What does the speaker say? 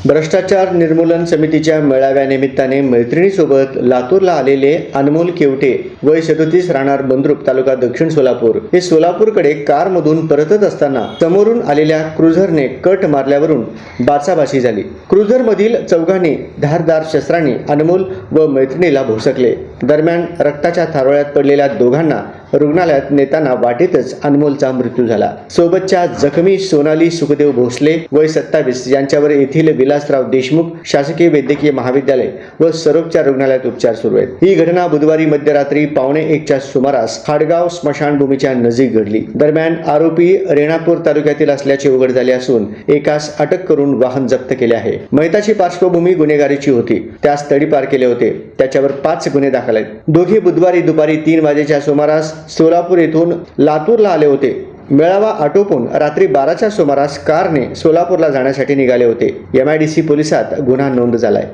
भ्रष्टाचार निर्मूलन समितीच्या मेळाव्यानिमित्ताने मैत्रिणीसोबत लातूरला आलेले अनमोल केवटे वय 37 राहणार बंद्रुप तालुका दक्षिण सोलापूर हे सोलापूरकडे कारमधून परतत असताना समोरून आलेल्या क्रुझरने कट मारल्यावरून बाचाबाची झाली। क्रुझरमधील चौघांनी धारदार शस्त्रांनी अनमोल व मैत्रिणीला भोसकले। दरम्यान रक्ताच्या थारोळ्यात पडलेल्या दोघांना रुग्णालयात नेताना वाटेतच अनमोलचा मृत्यू झाला। सोबतच्या जखमी सोनाली सुखदेव भोसले वय 27 यांच्यावर येथील विलासराव देशमुख शासकीय वैद्यकीय महाविद्यालय व सरोपचार रुग्णालयात उपचार सुरू आहेत। ही घटना बुधवारी मध्यरात्री 1:45च्या सुमारास खाडगाव स्मशानभूमीच्या नजीक घडली। दरम्यान आरोपी रेणापूर तालुक्यातील असल्याचे उघड झाले असून एकास अटक करून वाहन जप्त केले आहे। मयताची पार्श्वभूमी गुन्हेगारीची होती, त्यास तडीपार केले होते। त्याच्यावर 5 गुन्हे दाखल आहेत। दोघे बुधवारी दुपारी 3 वाजेच्या सुमारास सोलापूर येथून लातूरला आले होते। मेळावा आटोपून रात्री 12च्या सुमारास कारने सोलापूरला जाण्यासाठी निघाले होते। MIDC पोलिसात गुन्हा नोंद झालाय।